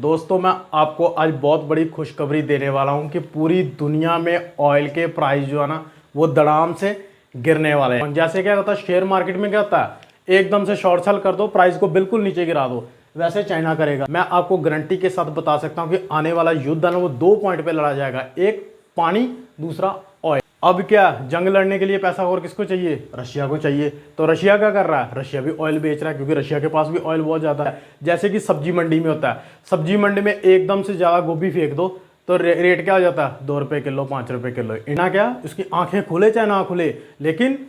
दोस्तों मैं आपको आज बहुत बड़ी खुशखबरी देने वाला हूं कि पूरी दुनिया में ऑयल के प्राइस जो है ना वो धड़ाम से गिरने वाले हैं। जैसे क्या होता है शेयर मार्केट में, क्या होता है एकदम से शॉर्ट सेल कर दो, प्राइस को बिल्कुल नीचे गिरा दो, वैसे चाइना करेगा। मैं आपको गारंटी के साथ बता सकता हूं कि आने वाला युद्ध है ना वो 2 पॉइंट पे लड़ा जाएगा, एक पानी, दूसरा ऑयल। अब क्या जंग लड़ने के लिए पैसा और किसको चाहिए? रशिया को चाहिए। तो रशिया क्या कर रहा है? रशिया भी ऑयल बेच रहा है, क्योंकि रशिया के पास भी ऑयल बहुत ज़्यादा है। जैसे कि सब्जी मंडी में होता है, सब्जी मंडी में एकदम से ज़्यादा गोभी फेंक दो तो रेट क्या हो जाता है? 2 रुपये किलो, 5 रुपये किलो। इतना क्या उसकी आंखें खुले चाहे ना खुले, लेकिन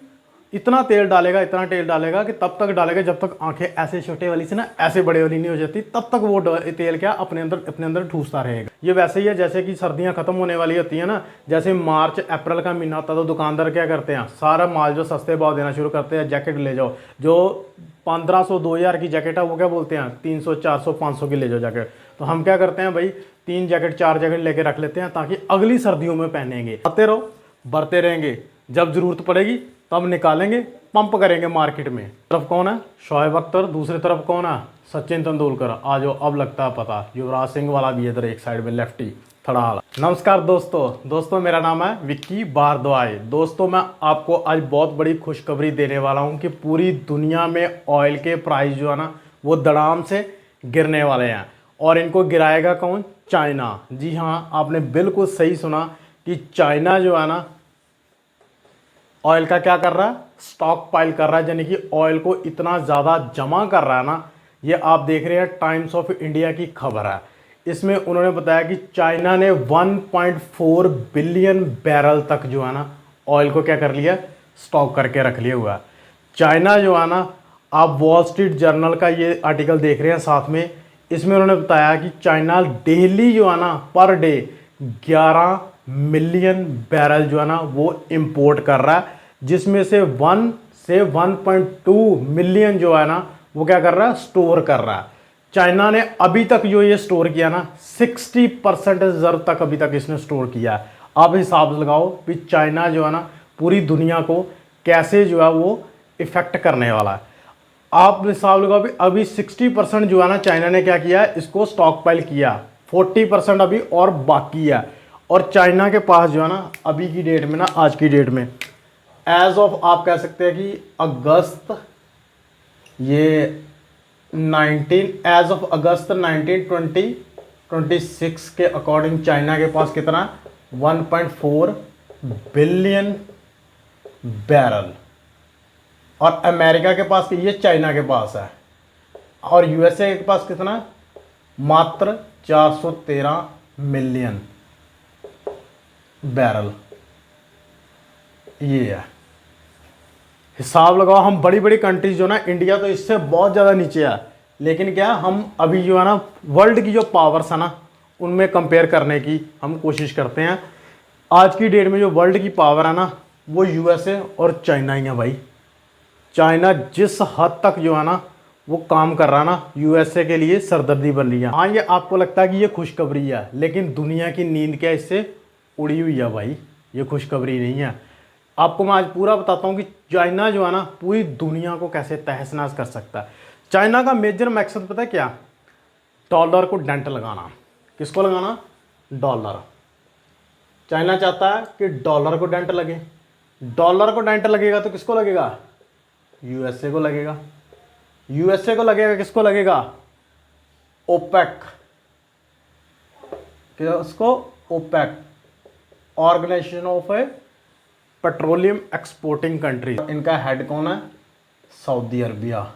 इतना तेल डालेगा, इतना तेल डालेगा कि तब तक डालेगा जब तक आंखें ऐसे छोटे वाली से ना ऐसे बड़े वाली नहीं हो जाती, तब तक वो तेल क्या अपने अंदर ठूसता रहेगा। ये वैसे ही है जैसे कि सर्दियां खत्म होने वाली होती है ना, जैसे मार्च अप्रैल का महीना होता है तो दुकानदार क्या करते हैं, सारा माल जो सस्ते भाव देना शुरू करते हैं। जैकेट ले जाओ, जो 1500 2000 की जैकेट है वो क्या बोलते हैं 300 400 500 की ले जाओ जैकेट। तो हम क्या करते हैं भाई, 3 जैकेट 4 जैकेट लेके रख लेते हैं ताकि अगली सर्दियों में पहनेंगे। आते रहो, बढ़ते रहेंगे, जब जरूरत पड़ेगी तब निकालेंगे, पंप करेंगे मार्केट में। तरफ कौन है? शोएब अख्तर। दूसरी तरफ कौन है? सचिन तेंदुलकर। आ जाओ, अब लगता है पता। युवराज सिंह वाला भी इधर एक साइड में लेफ्टी खड़ा वाला। नमस्कार दोस्तों मेरा नाम है विक्की भारद्वाज। दोस्तों मैं आपको आज बहुत बड़ी खुशखबरी देने वाला हूं कि पूरी दुनिया में ऑयल के प्राइस जो है ना वो धड़ाम से गिरने वाले हैं। और इनको गिराएगा कौन? चाइना। जी हाँ, आपने बिल्कुल सही सुना कि चाइना जो है ना ऑयल का क्या कर रहा है? स्टॉक पाइल कर रहा है, यानी कि ऑयल को इतना ज़्यादा जमा कर रहा है ना। ये आप देख रहे हैं टाइम्स ऑफ इंडिया की खबर है। इसमें उन्होंने बताया कि चाइना ने 1.4 बिलियन बैरल तक जो है ना ऑयल को क्या कर लिया? स्टॉक करके रख लिया हुआ है। चाइना जो है ना, आप वॉल स्ट्रीट जर्नल का ये आर्टिकल देख रहे हैं साथ में, इसमें उन्होंने बताया कि चाइना डेली जो है ना पर डे 11 मिलियन बैरल जो है ना वो इंपोर्ट कर रहा है, जिसमें से 1 से 1.2 मिलियन जो है ना वो क्या कर रहा है? स्टोर कर रहा है। चाइना ने अभी तक जो ये स्टोर किया ना 60% रिजर्व तक अभी तक इसने स्टोर किया है। आप हिसाब लगाओ कि चाइना जो है ना पूरी दुनिया को कैसे जो है वो इफेक्ट करने वाला है। आप हिसाब लगाओ भी अभी 60% जो है ना चाइना ने क्या किया है? इसको स्टॉक पाइल किया, 40% अभी और बाकी है। और चाइना के पास जो है ना अभी की डेट में ना, आज की डेट में एज ऑफ आप कह सकते हैं कि अगस्त ये 19 एज ऑफ अगस्त 1926 के अकॉर्डिंग चाइना के पास कितना? 1.4 बिलियन बैरल। और अमेरिका के पास, ये चाइना के पास है, और यूएसए के पास कितना? मात्र 413 मिलियन बैरल। ये है हिसाब लगाओ। हम बड़ी बड़ी कंट्रीज जो ना, इंडिया तो इससे बहुत ज़्यादा नीचे है, लेकिन क्या हम अभी जो है ना वर्ल्ड की जो पावर्स है ना उनमें कंपेयर करने की हम कोशिश करते हैं। आज की डेट में जो वर्ल्ड की पावर है ना वो यूएसए और चाइना ही है भाई। चाइना जिस हद तक जो है ना वो काम कर रहा है ना, यूएसए के लिए सरदर्दी बन रही है। हाँ, ये आपको लगता है कि ये खुशखबरी है, लेकिन दुनिया की नींद क्या इससे उड़ी हुई है भाई। ये खुशखबरी नहीं है। आपको मैं आज पूरा बताता हूँ कि चाइना जो है ना पूरी दुनिया को कैसे तहस नहस कर सकता है। चाइना का मेजर मकसद पता है क्या? डॉलर को डेंट लगाना। किसको लगाना? डॉलर। चाइना चाहता है कि डॉलर को डेंट लगे। डॉलर को डेंट लगेगा तो किसको लगेगा? यूएसए को लगेगा। यूएसए को लगेगा, किसको लगेगा? ओपेक। किसको? OPEC, organization of a petroleum exporting country. इनका हेड कौन है? Saudi Arabia.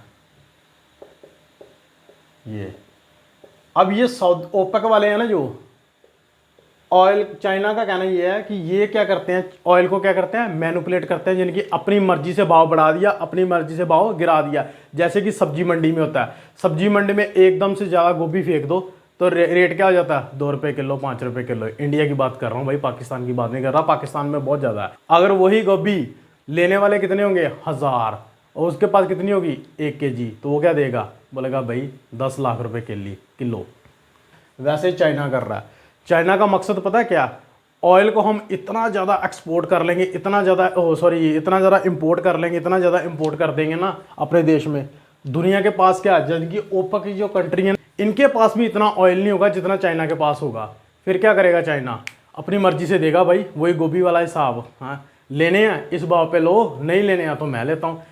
ये अब ये ओपेक वाले हैं ना जो ऑयल, चाइना का कहना ये है कि ये क्या करते हैं? ऑयल को क्या करते हैं? मैनिपुलेट करते हैं, जिनकी अपनी मर्जी से भाव बढ़ा दिया, अपनी मर्जी से भाव गिरा दिया। जैसे कि सब्जी मंडी में होता है, सब्जी मंडी में एकदम से ज़्यादा गोभी फेंक दो तो रेट क्या हो जाता है? 2 रुपये किलो, 5 रुपये किलो। इंडिया की बात कर रहा हूँ भाई, पाकिस्तान की बात नहीं कर रहा। पाकिस्तान में बहुत ज़्यादा है। अगर वही गोभी लेने वाले कितने होंगे? 1000, और उसके पास कितनी होगी? 1 kg, तो वो क्या देगा? बोलेगा भाई 10 लाख रुपए किलो। वैसे चाइना कर रहा है। चाइना का मकसद पता है क्या? ऑयल को हम इतना ज़्यादा एक्सपोर्ट कर लेंगे, इतना ज़्यादा इंपोर्ट कर लेंगे, इतना ज़्यादा इंपोर्ट कर देंगे ना अपने देश में। दुनिया के पास क्या, जिनकी ओपेक की जो कंट्री है इनके पास भी इतना ऑयल नहीं होगा जितना चाइना के पास होगा। फिर क्या करेगा चाइना? अपनी मर्जी से देगा भाई, वही गोभी वाला हिसाब। हाँ, लेने हैं इस भाव पे लो, नहीं लेने हैं तो मैं लेता हूँ।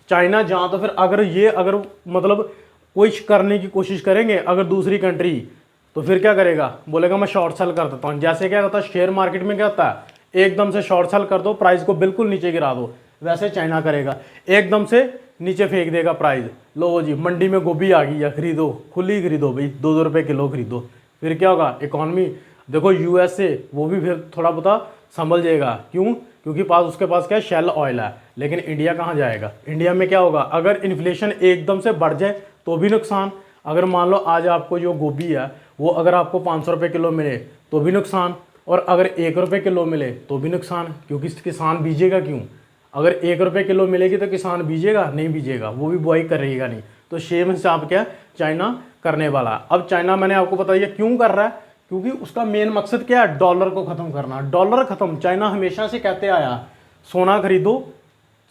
चाइना जहाँ तो फिर अगर मतलब कोई करने की कोशिश करेंगे अगर दूसरी कंट्री, तो फिर क्या करेगा? बोलेगा मैं शॉर्ट सेल कर देता हूँ। जैसे क्या होता है शेयर मार्केट में, क्या होता है एकदम से शॉर्ट सेल कर दो, प्राइस को बिल्कुल नीचे गिरा दो, वैसे चाइना करेगा, एकदम से नीचे फेंक देगा प्राइस। लो जी, मंडी में गोभी आ गई है, खरीदो, खुली खरीदो भाई, 2-2 रुपये किलो खरीदो। फिर क्या होगा? इकॉनमी देखो यूएसए, वो भी फिर थोड़ा बहुत संभल जाएगा। क्यों? क्योंकि उसके पास क्या है? शेल ऑयल है। लेकिन इंडिया कहाँ जाएगा? इंडिया में क्या होगा? अगर इन्फ्लेशन एकदम से बढ़ जाए तो भी नुकसान। अगर मान लो आज आपको जो गोभी है वो अगर आपको 500 रुपये किलो मिले तो भी नुकसान, और अगर 1 रुपये किलो मिले तो भी नुकसान। क्योंकि किसान बीजेगा क्यों? अगर 1 रुपये किलो मिलेगी तो किसान बीजेगा? नहीं बीजेगा, वो भी बुआई करेगा नहीं। तो सेम हिसाब क्या चाइना करने वाला। अब चाइना मैंने आपको बताया क्यों कर रहा है, क्योंकि उसका मेन मकसद क्या है? डॉलर को ख़त्म करना। डॉलर ख़त्म, चाइना हमेशा से कहते आया सोना खरीदो।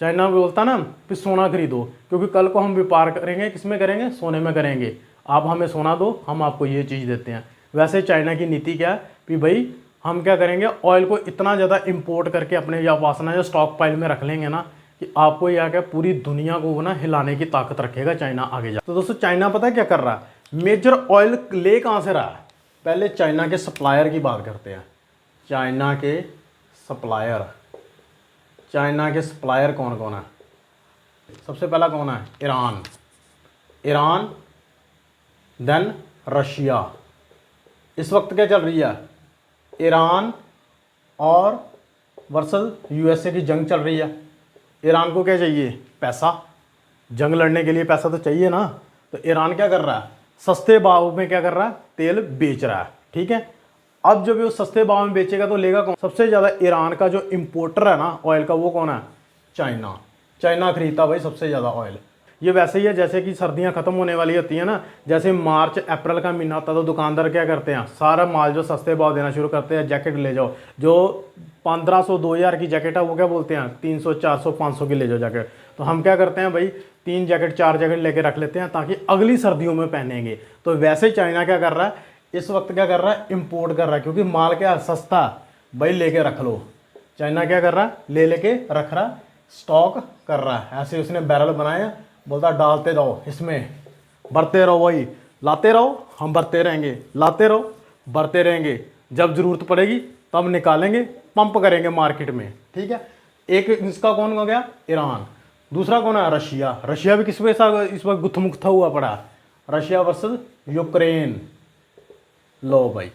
चाइना बोलता ना कि सोना खरीदो, क्योंकि कल को हम व्यापार करेंगे, किस में करेंगे? सोने में करेंगे। आप हमें सोना दो, हम आपको ये चीज़ देते हैं। वैसे चाइना की नीति क्या है कि भाई हम क्या करेंगे? ऑयल को इतना ज़्यादा इंपोर्ट करके अपने या वासना या स्टॉक पाइल में रख लेंगे ना कि आपको यह क्या पूरी दुनिया को ना हिलाने की ताकत रखेगा चाइना आगे जा। तो दोस्तों चाइना पता है क्या कर रहा है? मेजर ऑयल ले कहाँ से रहा है? पहले चाइना के सप्लायर की बात करते हैं। चाइना के सप्लायर, चाइना के सप्लायर कौन कौन है? सबसे पहला कौन है? Iran, Iran, then Russia. इस वक्त क्या चल रही है? ईरान और वर्सेस यूएसए की जंग चल रही है। ईरान को क्या चाहिए? पैसा। जंग लड़ने के लिए पैसा तो चाहिए ना। तो ईरान क्या कर रहा है? सस्ते भाव में क्या कर रहा है? तेल बेच रहा है। ठीक है, अब जब वो सस्ते भाव में बेचेगा तो लेगा कौन? सबसे ज़्यादा ईरान का जो इंपोर्टर है ना ऑयल का, वो कौन है? चाइना। चाइना खरीदता भाई सबसे ज़्यादा ऑयल। ये वैसे ही है जैसे कि सर्दियां खत्म होने वाली होती है ना, जैसे मार्च अप्रैल का महीना होता है तो दुकानदार क्या करते हैं? सारा माल जो सस्ते भाव देना शुरू करते हैं। जैकेट ले जाओ, जो 1500-2000 की जैकेट है वो क्या बोलते हैं? 300-400-500 की ले जाओ जैकेट। तो हम क्या करते हैं भाई? 3 जैकेट 4 जैकेट लेके रख लेते हैं ताकि अगली सर्दियों में पहनेंगे। तो वैसे चाइना क्या कर रहा है इस वक्त? क्या कर रहा है? इम्पोर्ट कर रहा है, क्योंकि माल क्या सस्ता भाई, लेके रख लो। चाइना क्या कर रहा है? लेके रख रहा, स्टॉक कर रहा है। ऐसे उसने बैरल बनाया, बोलता डालते रहो, इसमें भरते रहो, वही लाते रहो, हम भरते रहेंगे, लाते रहो, भरते रहेंगे, जब ज़रूरत पड़ेगी तब निकालेंगे, पंप करेंगे मार्केट में। ठीक है, एक इसका कौन हो गया? ईरान। दूसरा कौन है? रशिया। रशिया भी किस वजह से इस वक्त गुत्थमुख्ता हुआ पड़ा? Russia versus Ukraine. लो भाई,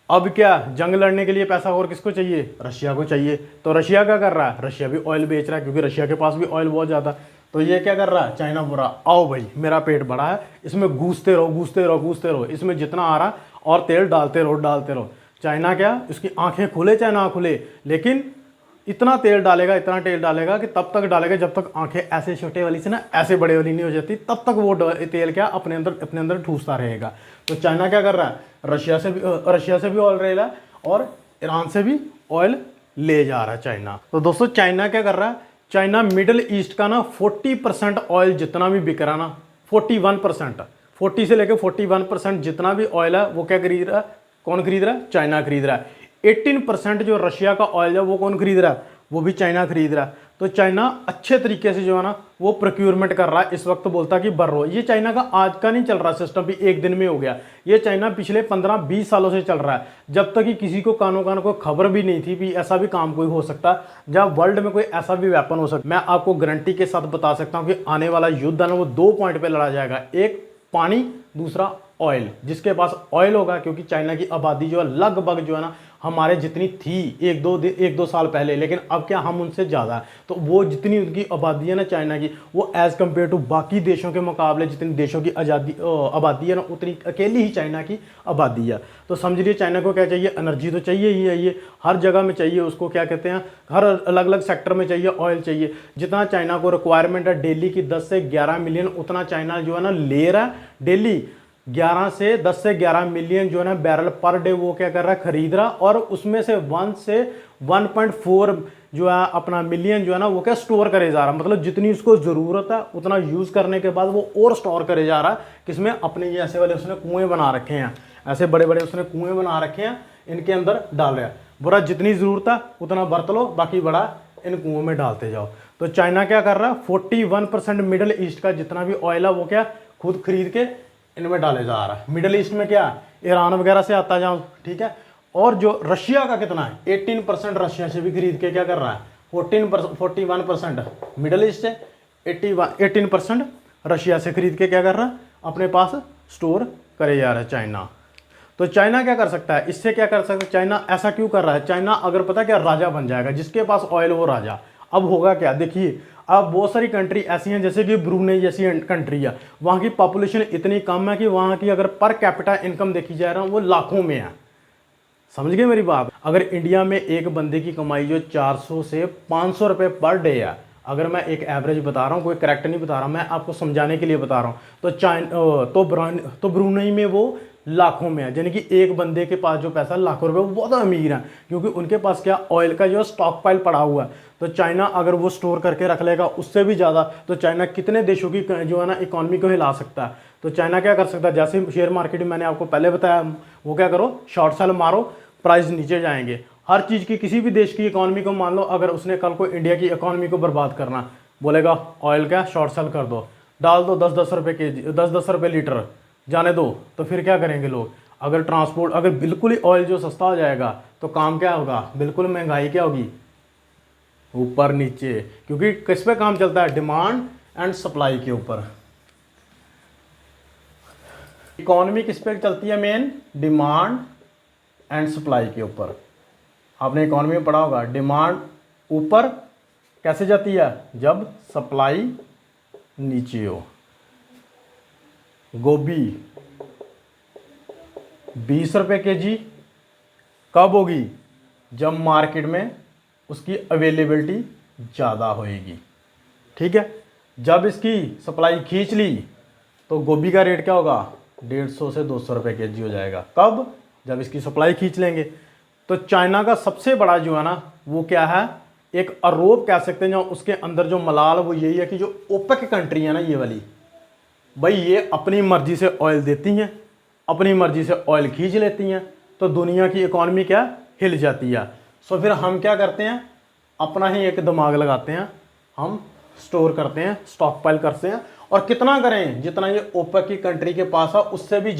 अब क्या जंग लड़ने के लिए पैसा और किसको चाहिए? रशिया को चाहिए। तो रशिया क्या कर रहा है? रशिया भी ऑयल बेच रहा है, क्योंकि रशिया के पास भी ऑयल बहुत ज़्यादा। तो ये क्या कर रहा है? चाइना बोल रहा आओ भाई मेरा पेट बड़ा है, इसमें घूसते रहो घूसते रहो घूसते रहो, इसमें जितना आ रहा और तेल डालते रहो डालते रहो। चाइना क्या, उसकी आंखें खुले चाहे ना खुले, लेकिन इतना तेल डालेगा इतना तेल डालेगा कि तब तक डालेगा जब तक आंखें ऐसे छोटे वाली से ना ऐसे बड़े वाली नहीं हो जाती, तब तक वो तेल क्या अपने अंदर ठूसता रहेगा। तो चाइना क्या कर रहा है? रशिया से भी ऑयल ले रहा है और ईरान से भी ऑयल ले जा रहा है चाइना। तो दोस्तों चाइना क्या कर रहा है? चाइना मिडिल ईस्ट का ना 40% ऑयल जितना भी बिक रहा ना, 41%, 40 से लेकर 41% जितना भी ऑयल है वो क्या खरीद रहा है? कौन खरीद रहा है? चाइना खरीद रहा है। 18% जो रशिया का ऑयल है वो कौन खरीद रहा है? वो भी चाइना खरीद रहा है। तो चाइना अच्छे तरीके से जो है ना वो प्रोक्योरमेंट कर रहा है। इस वक्त बोलता कि बढ़ रहा है। ये चाइना का आज का नहीं चल रहा सिस्टम भी एक दिन में हो गया, ये चाइना पिछले 15-20 सालों से चल रहा है। जब तक कि किसी को कानो कान को खबर भी नहीं थी भी ऐसा भी काम कोई हो सकता, जब वर्ल्ड में कोई ऐसा भी वेपन हो सकता। मैं आपको गारंटी के साथ बता सकता हूँ कि आने वाला युद्ध है ना वो 2 पॉइंट पे लड़ा जाएगा, एक पानी, दूसरा ऑयल। जिसके पास ऑयल होगा, क्योंकि चाइना की आबादी जो है लगभग जो है ना हमारे जितनी थी एक दो साल पहले, लेकिन अब क्या हम उनसे ज़्यादा है। तो वो जितनी उनकी आबादी है ना चाइना की, वो एज़ कम्पेयर टू बाकी देशों के मुकाबले जितनी देशों की आबादी है ना उतनी अकेली ही चाइना की आबादी है। तो समझ लीजिए चाइना को क्या चाहिए? एनर्जी तो चाहिए ही है, ये हर जगह में चाहिए उसको। क्या कहते हैं, हर अलग अलग सेक्टर में चाहिए ऑयल चाहिए। जितना चाइना को रिक्वायरमेंट है डेली की 10 से 11 मिलियन, उतना चाइना जो है ना ले रहा है डेली 10 से 11 मिलियन जो है ना बैरल पर डे वो क्या कर रहा है? खरीद रहा। और उसमें से 1 से 1.4 जो है अपना मिलियन जो है ना वो क्या स्टोर करे जा रहा है, मतलब जितनी उसको ज़रूरत है उतना यूज़ करने के बाद वो और स्टोर करे जा रहा है। किसमें? अपने ये ऐसे वाले उसने कुएँ बना रखे हैं, ऐसे बड़े बड़े उसने कुएँ बना रखे हैं, इनके अंदर डाल रहा है। बोला जितनी ज़रूरत है उतना बरत लो, बाकी बड़ा इन कुओं में डालते जाओ। तो चाइना क्या कर रहा है, 41% मिडल ईस्ट का जितना भी ऑयल है वो क्या खुद खरीद के इनमें डाले जा रहा है। मिडल ईस्ट में क्या, ईरान वगैरह से आता जाओ, ठीक है। और जो रशिया का कितना है, 18% रशिया से भी खरीद के क्या कर रहा है, 41% मिडल ईस्ट से, 18% रशिया से खरीद के क्या कर रहा है, अपने पास स्टोर करे जा रहा है चाइना। तो चाइना क्या कर सकता है, इससे क्या कर सकता है चाइना, ऐसा क्यों कर रहा है चाइना? अगर पता क्या, राजा बन जाएगा, जिसके पास ऑयल वो राजा। अब होगा क्या, देखिए अब बहुत सारी कंट्री ऐसी हैं जैसे कि ब्रूनेई जैसी कंट्री है, वहाँ की पॉपुलेशन इतनी कम है कि वहाँ की अगर पर कैपिटा इनकम देखी जाए ना वो लाखों में है। समझ गए मेरी बात? अगर इंडिया में एक बंदे की कमाई जो 400 से 500 रुपये पर डे है, अगर मैं एक एवरेज बता रहा हूँ, कोई करेक्ट नहीं बता रहा, मैं आपको समझाने के लिए बता रहा हूँ, तो ब्रूनेई में वो लाखों में है, यानी कि एक बंदे के पास जो पैसा लाखों रुपए, वो बहुत अमीर है, क्योंकि उनके पास क्या ऑयल का जो स्टॉक पाइल पड़ा हुआ है। तो चाइना अगर वो स्टोर करके रख लेगा उससे भी ज़्यादा, तो चाइना कितने देशों की जो है ना इकॉनमी को हिला सकता है। तो चाइना क्या कर सकता है, जैसे शेयर मार्केट में मैंने आपको पहले बताया, वो क्या करो, शॉर्ट सेल मारो, प्राइस नीचे जाएंगे। हर चीज़ की, किसी भी देश की इकॉनमी को मान लो, अगर उसने कल को इंडिया की इकॉनमी को बर्बाद करना, बोलेगा ऑयल का शॉर्ट सेल कर दो, डाल दो 10-10 रुपये केजी, 10-10 रुपये लीटर, जाने दो। तो फिर क्या करेंगे लोग? अगर ट्रांसपोर्ट, अगर बिल्कुल ही ऑयल जो सस्ता हो जाएगा तो काम क्या होगा, बिल्कुल महंगाई क्या होगी, ऊपर नीचे। क्योंकि किस पे काम चलता है, डिमांड एंड सप्लाई के ऊपर। इकॉनमी किस पे चलती है, मेन डिमांड एंड सप्लाई के ऊपर। आपने इकॉनमी में पढ़ा होगा, डिमांड ऊपर कैसे जाती है, जब सप्लाई नीचे हो। गोभी 20 रुपये के जी कब होगी, जब मार्केट में उसकी अवेलेबिलिटी ज़्यादा होएगी, ठीक है। जब इसकी सप्लाई खींच ली तो गोभी का रेट क्या होगा, 150 से 200 रुपये के जी हो जाएगा। कब, जब इसकी सप्लाई खींच लेंगे। तो चाइना का सबसे बड़ा जो है ना वो क्या है, एक आरोप कह सकते हैं, जो उसके अंदर जो मलाल वो यही है कि जो ओपेक कंट्री है ना ये वाली, भाई ये अपनी मर्जी से ऑयल देती हैं, अपनी मर्जी से ऑयल खींच लेती हैं, तो दुनिया की इकॉनमी क्या हिल जाती है। सो फिर हम क्या करते हैं, अपना ही एक दिमाग लगाते हैं, हम स्टोर करते हैं, स्टॉक पाइल करते हैं, और कितना करें, जितना ये ओपेक की कंट्री के पास है उससे भी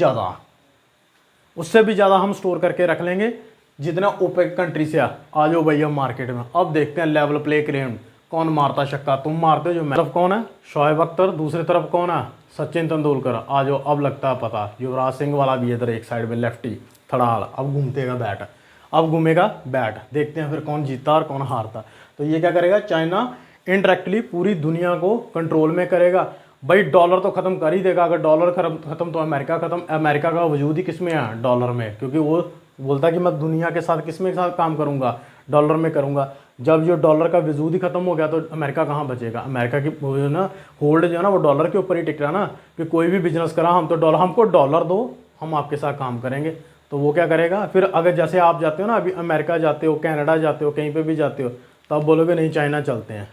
ज़्यादा हम स्टोर करके रख लेंगे, जितना ओपेक कंट्री से आ जाओ भैया मार्केट में। अब देखते हैं लेवल प्ले ग्राउंड, कौन मारता छक्का, तुम मारते हो, जो मैं तरफ कौन है, शोएब अख्तर, दूसरी तरफ कौन है, सचिन तेंदुलकर। आ जाओ, अब लगता है पता, युवराज सिंह वाला भी इधर एक साइड में लेफ्टी थड़ाल, अब घूमतेगा बैट, अब घूमेगा बैट, देखते हैं फिर कौन जीतता और कौन हारता। तो ये क्या करेगा, चाइना इनडायरेक्टली पूरी दुनिया को कंट्रोल में करेगा। भाई डॉलर तो ख़त्म कर ही देगा, अगर डॉलर ख़त्म तो अमेरिका ख़त्म। अमेरिका का वजूद ही किस में है, डॉलर में, क्योंकि वो बोलता है कि मैं दुनिया के साथ किस में साथ काम करूँगा, डॉलर में करूँगा। जब जो डॉलर का वजूद ही खत्म हो गया तो अमेरिका कहाँ बचेगा। अमेरिका की जो है ना होल्ड जो है ना वो डॉलर के ऊपर ही टिक रहा ना, कि कोई भी बिजनेस करा हम तो डॉलर, हमको डॉलर दो, हम आपके साथ काम करेंगे। तो वो क्या करेगा फिर, अगर जैसे आप जाते हो ना, अभी अमेरिका जाते हो, कनाडा जाते हो, कहीं पे भी जाते हो, तो आप बोलोगे नहीं चाइना चलते हैं,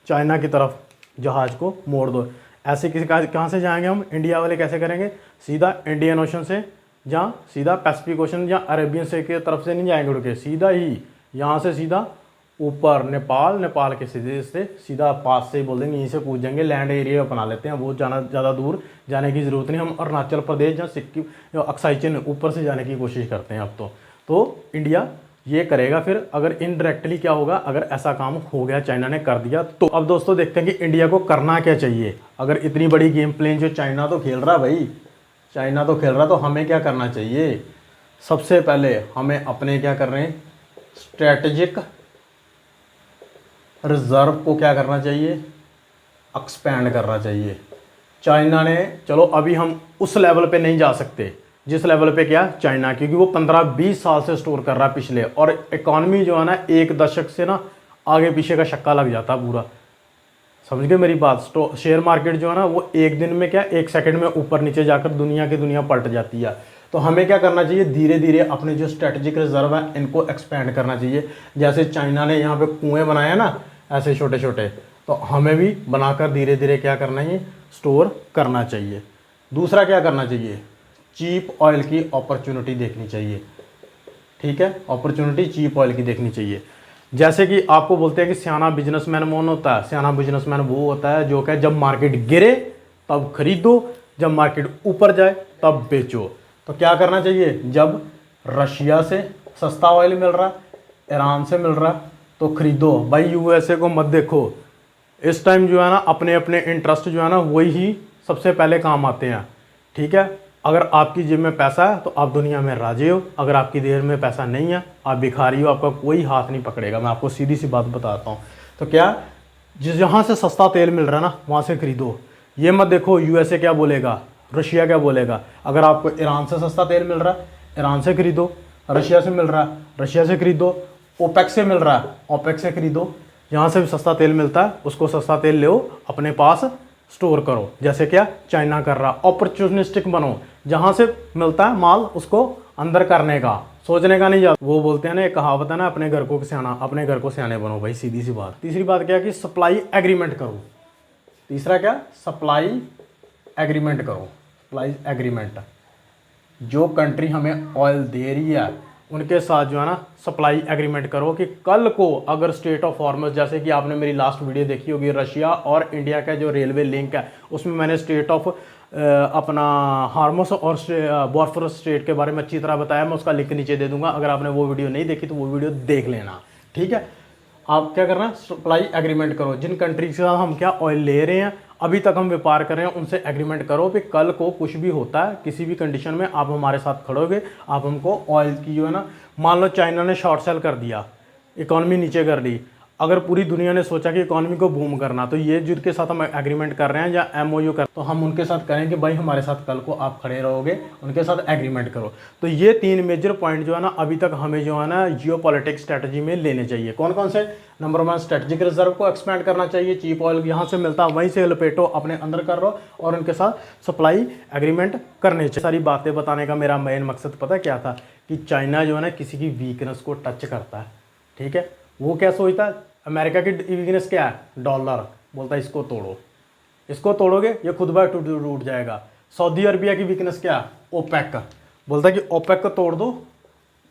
चाइना की तरफ जहाज़ को मोड़ दो। ऐसे किसी कहाँ से जाएंगे हम, इंडिया वाले कैसे करेंगे, सीधा इंडियन ओशन से, जहाँ सीधा पैसिफिक ओशन या अरेबियन से की तरफ से नहीं जाएंगे उड़ के, सीधा ही यहाँ से सीधा ऊपर नेपाल के सीधे से सीधा पास से ही बोल देंगे, यहीं से कूद जाएंगे, लैंड एरिया अपना लेते हैं, वो ज़्यादा दूर जाने की ज़रूरत नहीं। हम अरुणाचल प्रदेश या सिक्किम या अक्साई चीन ऊपर से जाने की कोशिश करते हैं अब तो इंडिया ये करेगा। फिर अगर इनडायरेक्टली क्या होगा, अगर ऐसा काम हो गया, चाइना ने कर दिया, तो अब दोस्तों देखते हैं कि इंडिया को करना क्या चाहिए। अगर इतनी बड़ी गेम प्लेन जो चाइना तो खेल रहा भाई, चाइना तो खेल रहा, तो हमें क्या करना चाहिए। सबसे पहले हमें अपने क्या कर रहे हैं, स्ट्रेटेजिक रिजर्व को क्या करना चाहिए, एक्सपेंड करना चाहिए। चाइना ने, चलो अभी हम उस लेवल पे नहीं जा सकते जिस लेवल पे क्या चाइना, क्योंकि वो 15-20 साल से स्टोर कर रहा है पिछले, और इकॉनमी जो है ना एक दशक से ना आगे पीछे का शक्का लग जाता है पूरा। समझ गए मेरी बात। शेयर मार्केट जो है ना वो एक दिन में क्या, एक सेकंड में ऊपर नीचे जाकर दुनिया की दुनिया पलट जाती है। तो हमें क्या करना चाहिए, धीरे धीरे अपने जो स्ट्रेटेजिक रिजर्व है इनको एक्सपेंड करना चाहिए। जैसे चाइना ने यहाँ पे कुएं बनाए ना ऐसे छोटे छोटे, तो हमें भी बनाकर धीरे धीरे क्या करना है, स्टोर करना चाहिए। दूसरा क्या करना चाहिए, चीप ऑयल की अपॉर्चुनिटी देखनी चाहिए। ठीक है, अपॉर्चुनिटी चीप ऑयल की देखनी चाहिए। जैसे कि आपको बोलते हैं कि सियाना बिजनेसमैन कौन होता है, सियाना बिजनेसमैन वो होता है जो कि जब मार्केट गिरे तब खरीदो, जब मार्केट ऊपर जाए तब बेचो। तो क्या करना चाहिए, जब रशिया से सस्ता ऑयल मिल रहा, ईरान से मिल रहा, तो खरीदो भाई। यूएसए को मत देखो, इस टाइम जो है ना अपने अपने इंटरेस्ट जो है ना वही ही सबसे पहले काम आते हैं। ठीक है, अगर आपकी जेब में पैसा है तो आप दुनिया में राजे हो, अगर आपकी जेब में पैसा नहीं है आप भिखारी हो, आपका कोई हाथ नहीं पकड़ेगा। मैं आपको सीधी सी बात बताता हूँ। तो क्या, जिस जहाँ से सस्ता तेल मिल रहा है ना वहाँ से खरीदो। ये मत देखो यूएसए क्या बोलेगा, रशिया क्या बोलेगा। अगर आपको ईरान से सस्ता तेल मिल रहा है ईरान से खरीदो, रशिया से मिल रहा है रशिया से खरीदो, ओपेक से मिल रहा है ओपेक से खरीदो। जहाँ से भी सस्ता तेल मिलता है उसको सस्ता तेल ले अपने पास स्टोर करो, जैसे क्या चाइना कर रहा। अपॉर्चुनिस्टिक बनो, जहाँ से मिलता है माल उसको अंदर करने का, सोचने का नहीं जाता। वो बोलते हैं ना, एक कहावत है ना, अपने घर को सियाना, अपने घर को सियाने बनो भाई, सीधी सी बात। तीसरी बात क्या कि सप्लाई एग्रीमेंट करो। तीसरा क्या, सप्लाई एग्रीमेंट करो। सप्लाई एग्रीमेंट, जो कंट्री हमें ऑयल दे रही है उनके साथ जो है ना सप्लाई एग्रीमेंट करो कि कल को अगर स्टेट ऑफ हॉर्मस, जैसे कि आपने मेरी लास्ट वीडियो देखी होगी, रशिया और इंडिया का जो रेलवे लिंक है उसमें मैंने स्टेट ऑफ अपना हार्मस और बॉस्फोरस स्ट्रेट के बारे में अच्छी तरह बताया। मैं उसका लिंक नीचे दे दूंगा, अगर आपने वो वीडियो नहीं देखी तो वो वीडियो देख लेना। ठीक है, आप क्या करना, सप्लाई एग्रीमेंट करो। जिन कंट्री के साथ हम क्या ऑयल ले रहे हैं, अभी तक हम व्यापार कर रहे हैं, उनसे एग्रीमेंट करो कि कल को कुछ भी होता है किसी भी कंडीशन में आप हमारे साथ खड़ोगे, आप हमको ऑयल की जो है ना, मान लो चाइना ने शॉर्ट सेल कर दिया, इकॉनमी नीचे कर दी, अगर पूरी दुनिया ने सोचा कि इकॉनमी को बूम करना, तो ये जिनके साथ हम एग्रीमेंट कर रहे हैं या एमओयू कर, तो हम उनके साथ करें कि भाई हमारे साथ कल को आप खड़े रहोगे, उनके साथ एग्रीमेंट करो। तो ये 3 मेजर पॉइंट जो है ना अभी तक हमें जो है ना जियोपॉलिटिक्स स्ट्रेटजी में लेने चाहिए। कौन कौन से, नंबर 1 स्ट्रेटेजिक रिजर्व को एक्सपेंड करना चाहिए, चीप ऑयल यहाँ से मिलता है वहीं से लपेटो, अपने अंदर कर लो, और उनके साथ सप्लाई एग्रीमेंट करने चाहिए। सारी बातें बताने का मेरा मेन मकसद पता क्या था, कि चाइना जो है ना किसी की वीकनेस को टच करता है। ठीक है, वो क्या सोचता है, अमेरिका की वीकनेस क्या है, डॉलर, बोलता है इसको तोड़ो, इसको तोड़ोगे ये खुद ब टूट जाएगा। सऊदी अरबिया की वीकनेस क्या है, ओपेक, बोलता है कि ओपेक को तोड़ दो,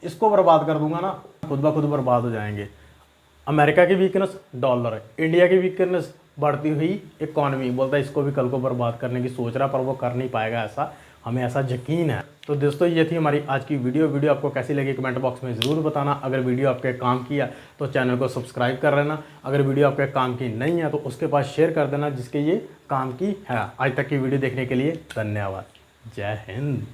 इसको बर्बाद कर दूंगा ना, खुद ब खुद बर्बाद हो जाएंगे। अमेरिका की वीकनेस डॉलर, इंडिया की वीकनेस बढ़ती हुई इकॉनमी, बोलता है इसको भी कल को बर्बाद करने की सोच रहा, पर वो कर नहीं पाएगा, ऐसा हमें ऐसा यकीन है। तो दोस्तों ये थी हमारी आज की वीडियो आपको कैसी लगी कमेंट बॉक्स में ज़रूर बताना। अगर वीडियो आपके काम की है तो चैनल को सब्सक्राइब कर लेना, अगर वीडियो आपके काम की नहीं है तो उसके पास शेयर कर देना जिसके ये काम की है। आज तक की वीडियो देखने के लिए धन्यवाद। जय हिंद।